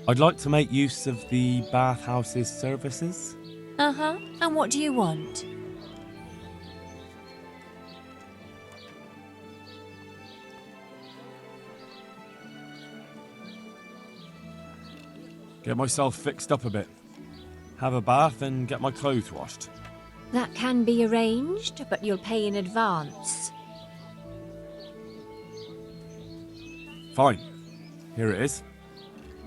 I'd like to make use of the bathhouse's services. Uh-huh. And what do you want? Get myself fixed up a bit. Have a bath and get my clothes washed. That can be arranged, but you'll pay in advance. Fine. Here it is.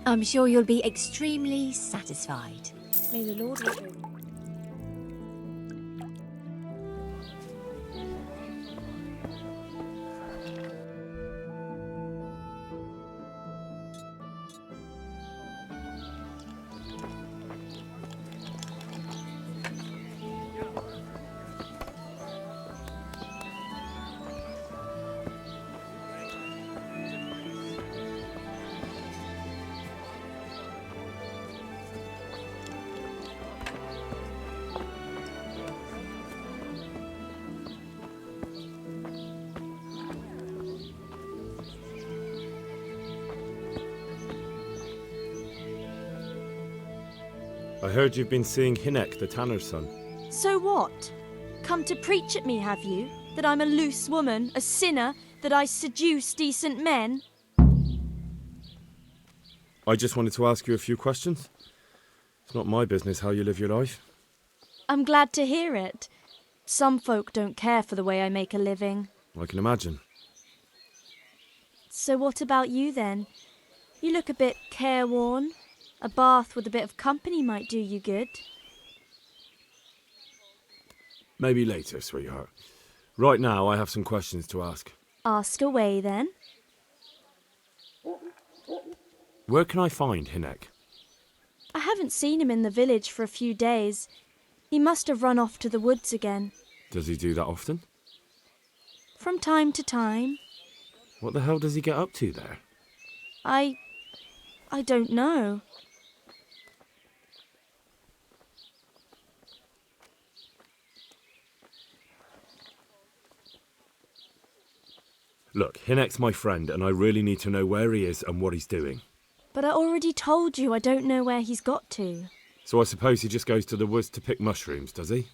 I'm sure you'll be extremely satisfied. May the Lord watch over you. I heard you've been seeing Hinek, the tanner's son. So what? Come to preach at me, have you? That I'm a loose woman, a sinner, that I seduce decent men? I just wanted to ask you a few questions. It's not my business how you live your life. I'm glad to hear it. Some folk don't care for the way I make a living. I can imagine. So what about you then? You look a bit careworn. A bath with a bit of company might do you good. Maybe later, sweetheart. Right now, I have some questions to ask. Ask away then. Where can I find Hinek? I haven't seen him in the village for a few days. He must have run off to the woods again. Does he do that often? From time to time. What the hell does he get up to there? I don't know. Look, Hinek's my friend, and I really need to know where he is and what he's doing. But I already told you I don't know where he's got to. So I suppose he just goes to the woods to pick mushrooms, does he?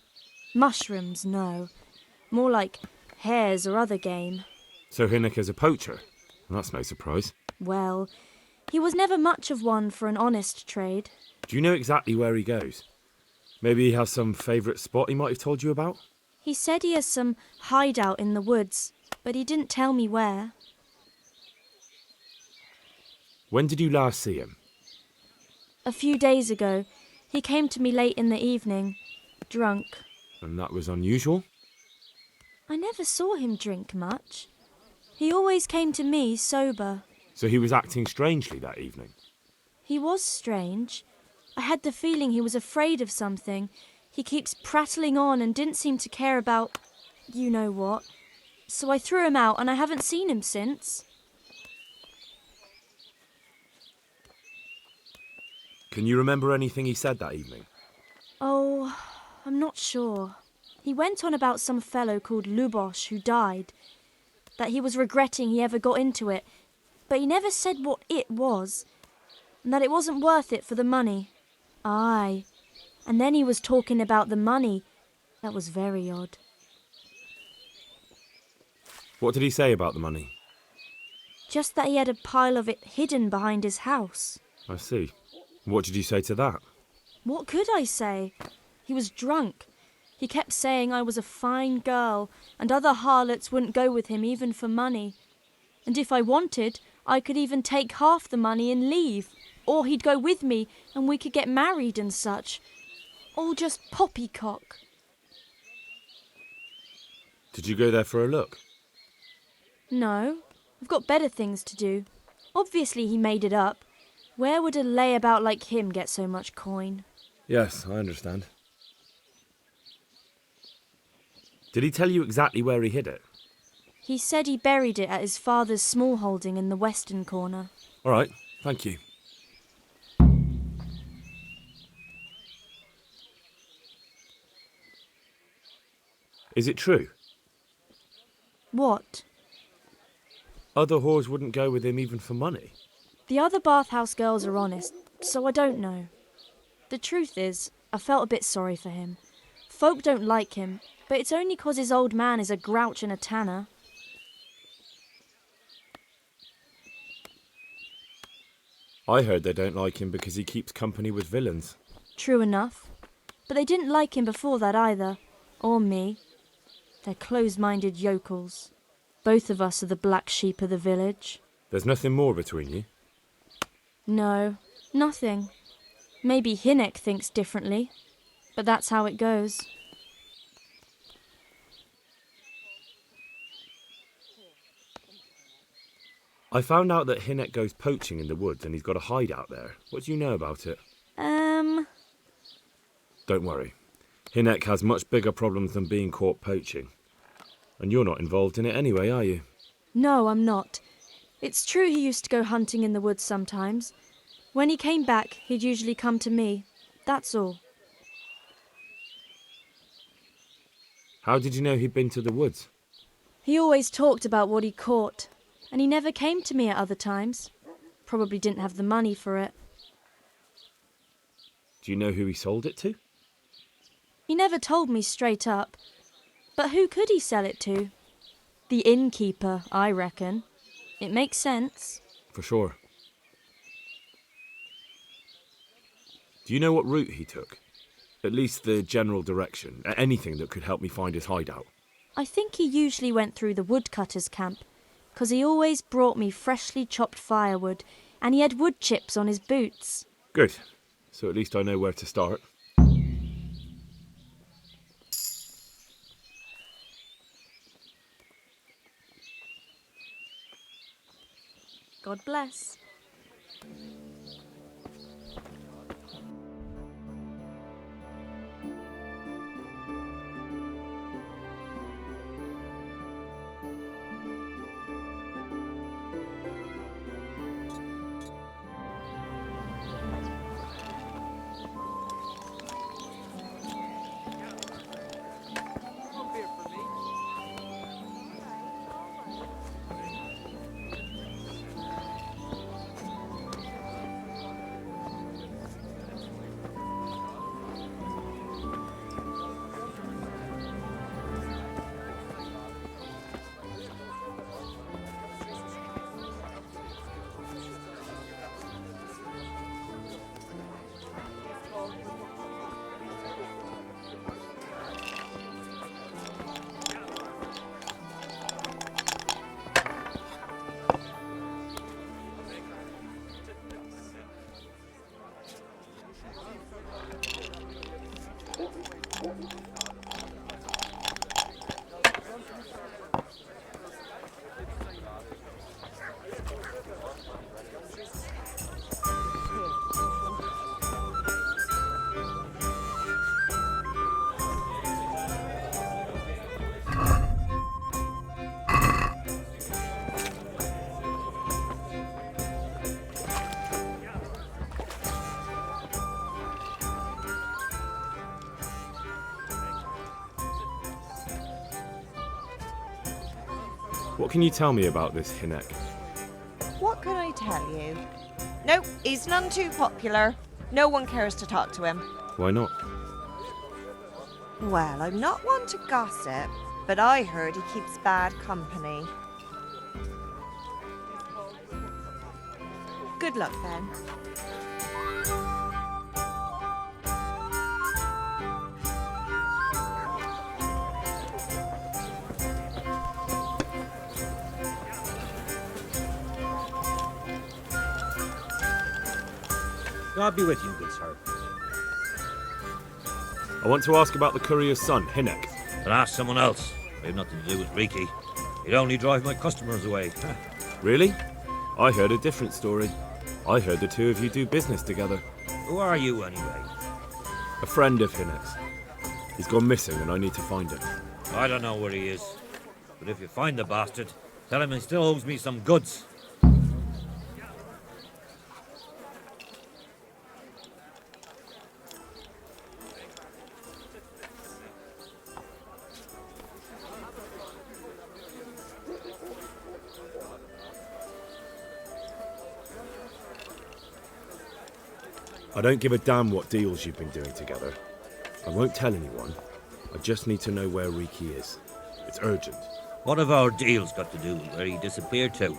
Mushrooms, no. More like hares or other game. So Hinek is a poacher? That's no surprise. Well, he was never much of one for an honest trade. Do you know exactly where he goes? Maybe he has some favourite spot he might have told you about? He said he has some hideout in the woods, but he didn't tell me where. When did you last see him? A few days ago. He came to me late in the evening, drunk. And that was unusual? I never saw him drink much. He always came to me sober. So he was acting strangely that evening? He was strange. I had the feeling he was afraid of something. He keeps prattling on and didn't seem to care about you know what. So I threw him out and I haven't seen him since. Can you remember anything he said that evening? Oh, I'm not sure. He went on about some fellow called Lubosh who died. That he was regretting he ever got into it. But he never said what it was. And that it wasn't worth it for the money. Aye. And then he was talking about the money. That was very odd. What did he say about the money? Just that he had a pile of it hidden behind his house. I see. What did you say to that? What could I say? He was drunk. He kept saying I was a fine girl and other harlots wouldn't go with him even for money. And if I wanted, I could even take half the money and leave. Or he'd go with me and we could get married and such. All just poppycock. Did you go there for a look? No, I've got better things to do. Obviously he made it up. Where would a layabout like him get so much coin? Yes, I understand. Did he tell you exactly where he hid it? He said he buried it at his father's small holding in the western corner. All right, thank you. Is it true? What? Other whores wouldn't go with him even for money? The other bathhouse girls are honest. so I don't know. The truth is, I felt a bit sorry for him. Folk don't like him, but it's only 'cause his old man is a grouch and a tanner. I heard they don't like him because he keeps company with villains. True enough. But they didn't like him before that either. Or me. They're close-minded yokels. Both of us are the black sheep of the village. There's nothing more between you? No, nothing. Maybe Hinnek thinks differently, but that's how it goes. I found out that Hinnek goes poaching in the woods and he's got a hideout there. What do you know about it? Don't worry. Hinnek has much bigger problems than being caught poaching. And you're not involved in it anyway, are you? No, I'm not. It's true he used to go hunting in the woods sometimes. When he came back, he'd usually come to me. That's all. How did you know he'd been to the woods? He always talked about what he caught, and he never came to me at other times. Probably didn't have the money for it. Do you know who he sold it to? He never told me straight up. But who could he sell it to? The innkeeper, I reckon. It makes sense. For sure. Do you know what route he took? At least the general direction. Anything that could help me find his hideout. I think he usually went through the woodcutter's camp, 'cause he always brought me freshly chopped firewood, and he had wood chips on his boots. Good. So at least I know where to start. God bless. What can you tell me about this Hinnek? What can I tell you? No, he's none too popular. No one cares to talk to him. Why not? Well, I'm not one to gossip, but I heard he keeps bad company. Good luck, then. God be with you, good sir. I want to ask about the courier's son, Hinnek. But ask someone else. I have nothing to do with Reeky. He'd only drive my customers away. Really? I heard a different story. I heard the two of you do business together. Who are you, anyway? A friend of Hinnek's. He's gone missing and I need to find him. I don't know where he is. But if you find the bastard, tell him he still owes me some goods. I don't give a damn what deals you've been doing together. I won't tell anyone. I just need to know where Reeky is. It's urgent. What have our deals got to do with where he disappeared to?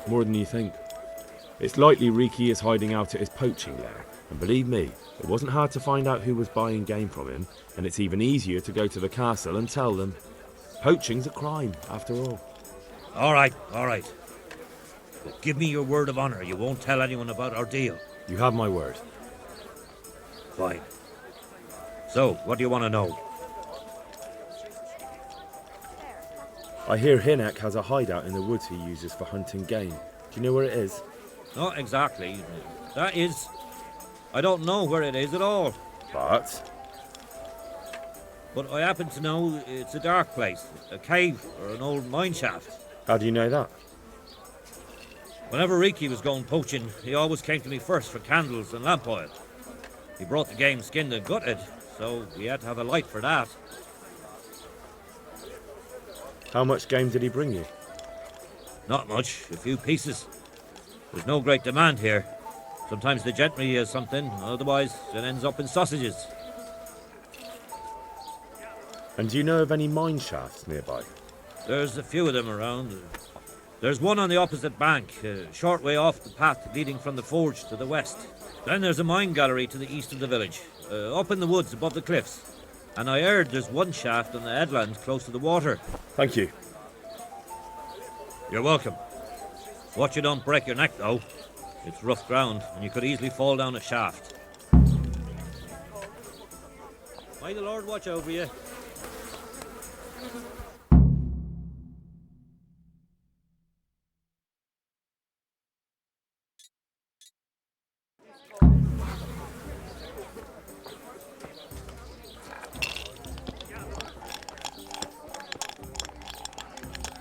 More than you think. It's likely Reeky is hiding out at his poaching lair. And believe me, it wasn't hard to find out who was buying game from him, and it's even easier to go to the castle and tell them. Poaching's a crime, after all. All right. But give me your word of honor you won't tell anyone about our deal. You have my word. Fine. So, what do you want to know? I hear Hinek has a hideout in the woods he uses for hunting game. Do you know where it is? Not exactly. That is... I don't know where it is at all. But But I happen to know it's a dark place, a cave or an old mine shaft. how do you know that? Whenever Reeky was going poaching, he always came to me first for candles and lamp oil. He brought the game skinned and gutted, so we had to have a light for that. How much game did he bring you? Not much, a few pieces. There's no great demand here. Sometimes the gentry has something, otherwise it ends up in sausages. And do you know of any mine shafts nearby? There's a few of them around. There's one on the opposite bank, a short way off the path leading from the forge to the west. Then there's a mine gallery to the east of the village, up in the woods above the cliffs. And I heard there's one shaft on the headland close to the water. Thank you. You're welcome. Watch you don't break your neck, though. It's rough ground, and you could easily fall down a shaft. May the Lord watch over you.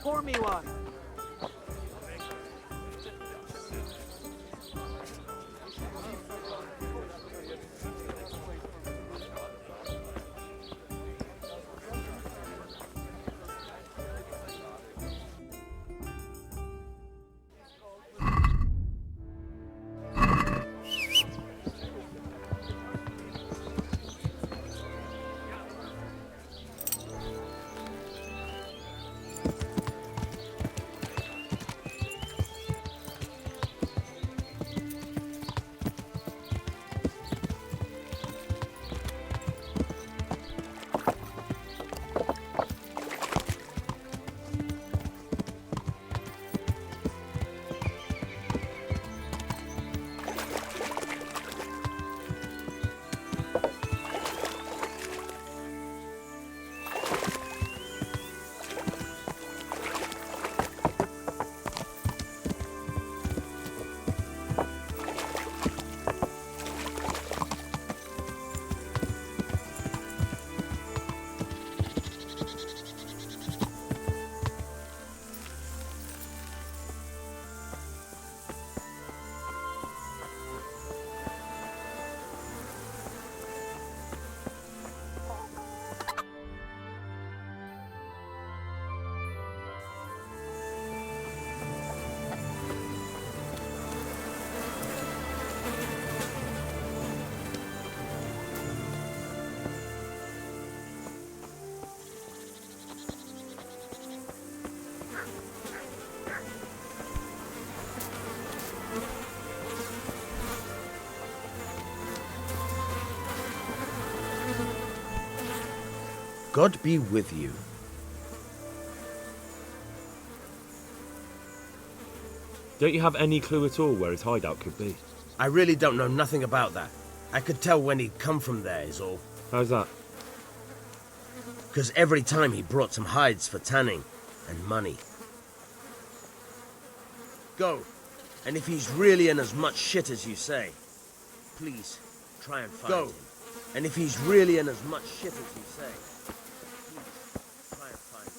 Pour me one. God be with you. Don't you have any clue at all where his hideout could be? I really don't know nothing about that. I could tell when he'd come from there is all. How's that? Because every time he brought some hides for tanning and money. Go. And if he's really in as much shit as you say, please try and find him. And if he's really in as much shit as you say, please try and find him.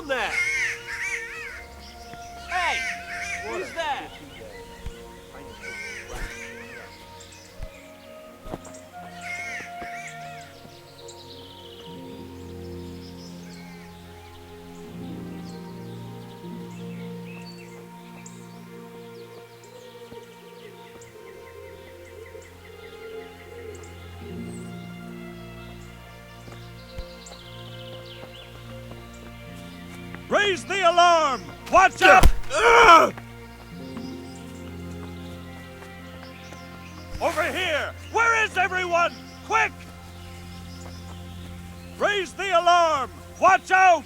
on there? Hey! Who's there? Raise the alarm! Watch out! Over here! Where is everyone? Quick! Raise the alarm! Watch out!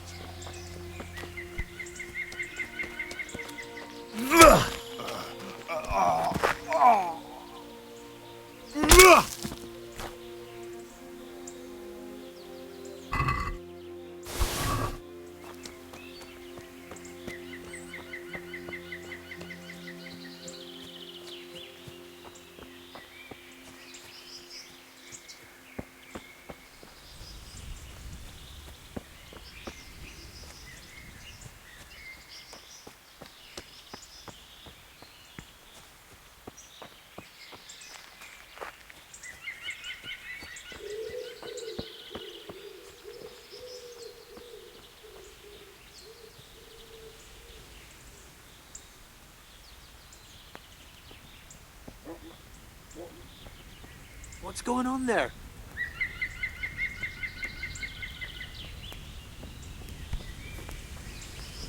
What's going on there?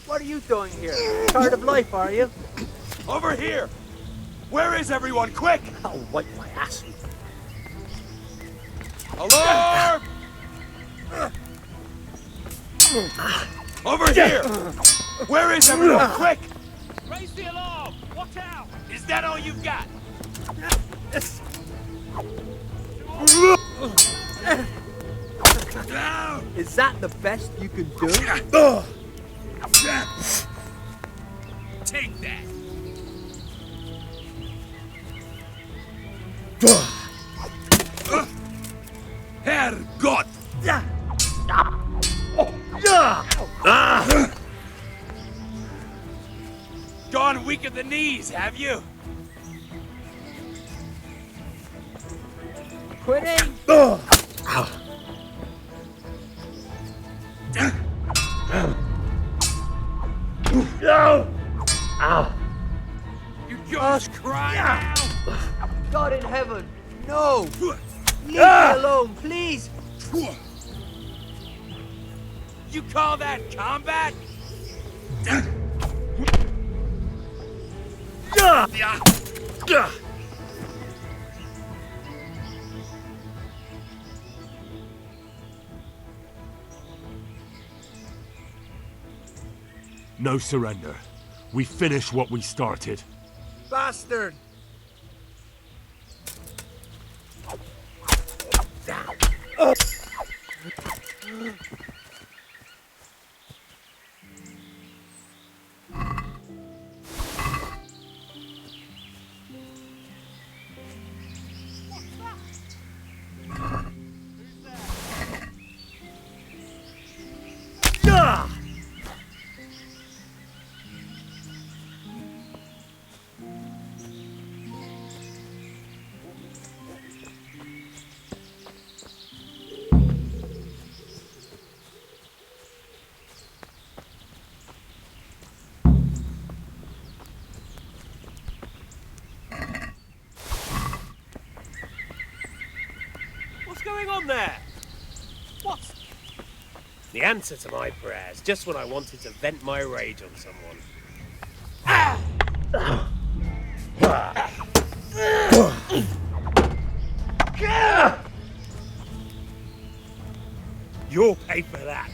What are you doing here? Tired of life, are you? Over here! Where is everyone? Quick! I'll wipe my ass. Alarm! Over here! Where is everyone? Quick! Raise the alarm! Watch out! Is that all you've got? Is that the best you can do? Take that! Herrgott! Gone weak at the knees, have you? Quitting? You just cry out! God in heaven, no! Leave me alone, please! You call that combat? No surrender. We finish what we started. Bastard! What's going on there? What's... The answer to my prayers, just when I wanted to vent my rage on someone. You'll pay for that.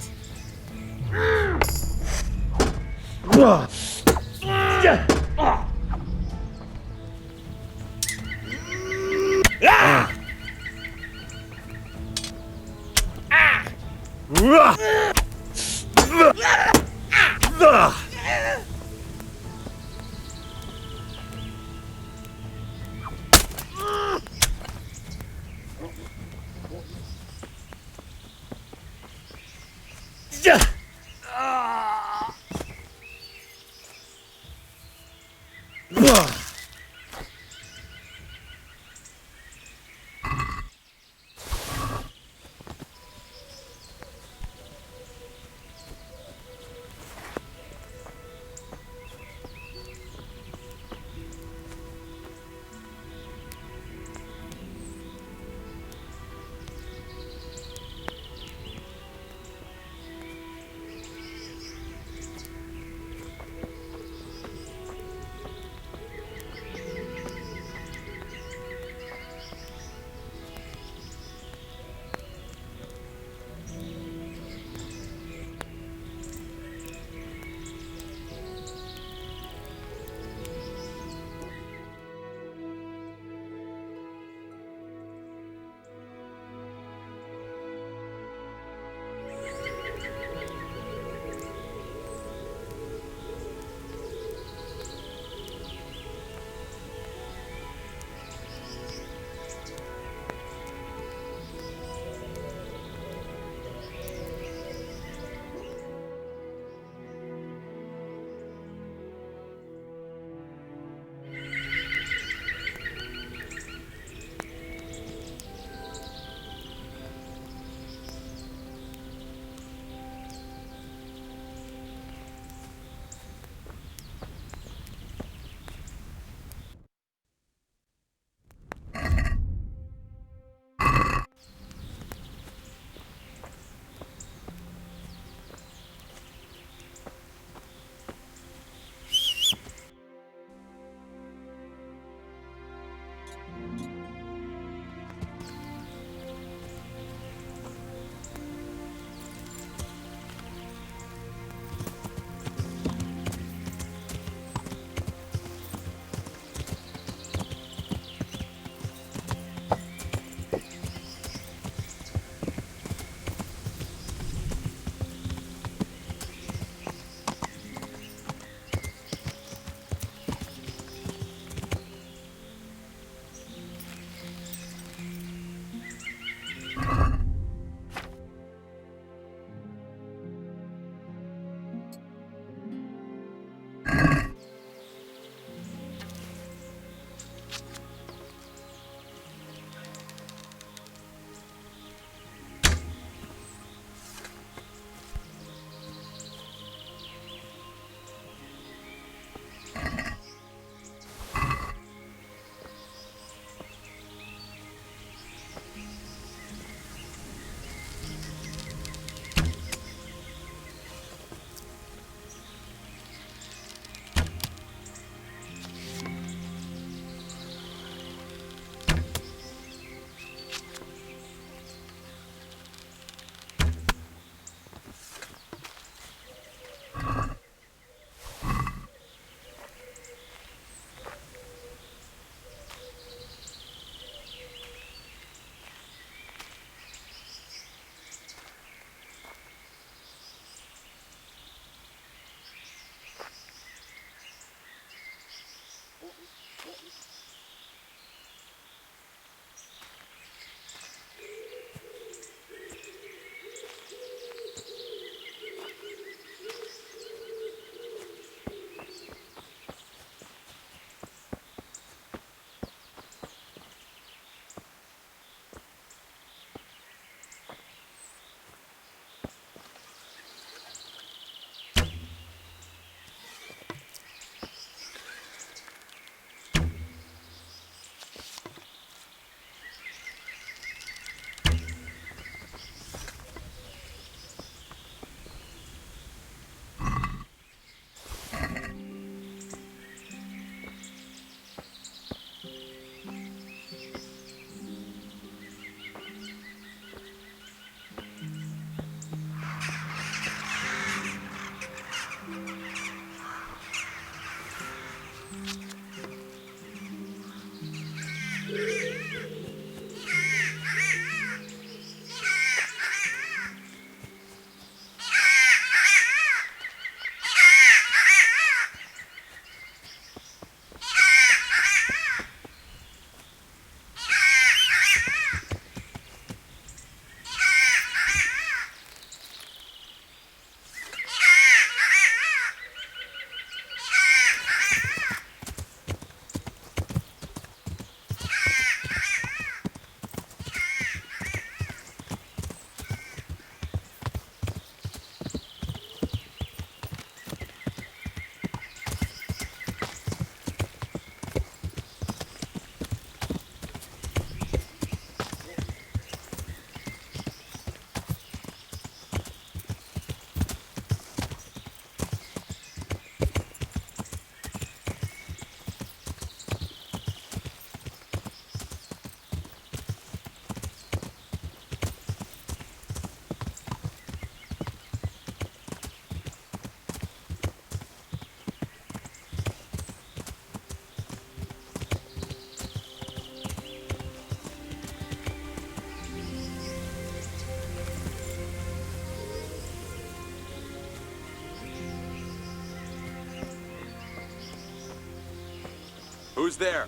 Who's there?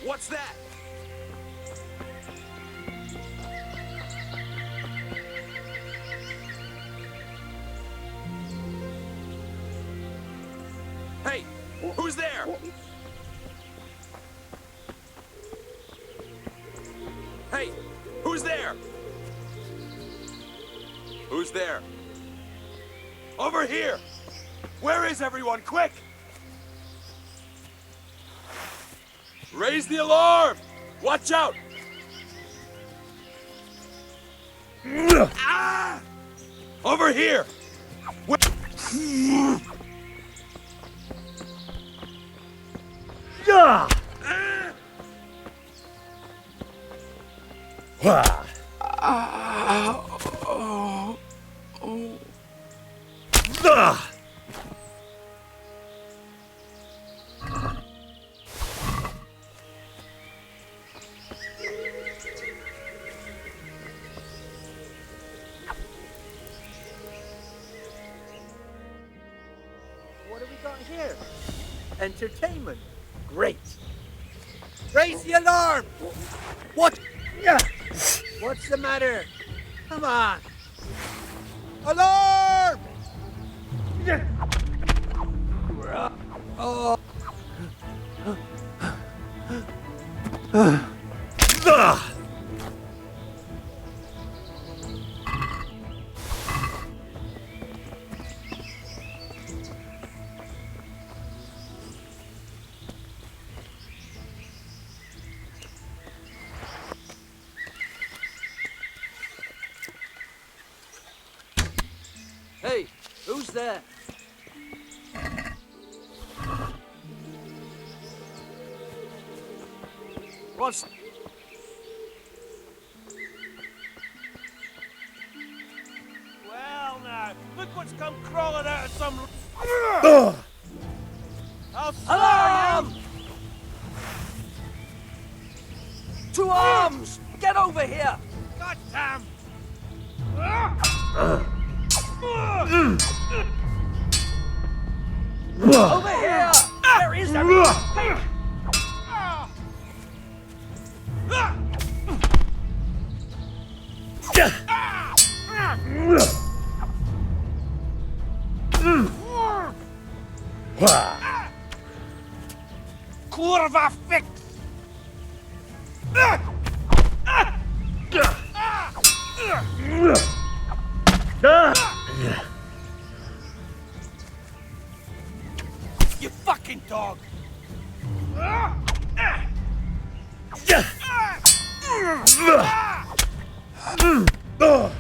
What's that? Hey, who's there? Hey, who's there? Who's there? Over here! Where is everyone? Quick! Raise the alarm! Watch out! Ah! Over here! What have we got here? Entertainment. Great. Raise the alarm! What? What's the matter? Come on. Alarm! Oh. Hey, who's there? What's... Well now, look what's come crawling out of some... Alarm! To arms! Get over here! God damn! Over here! There is everything! Kurwa fix! You fucking dog! Ugh.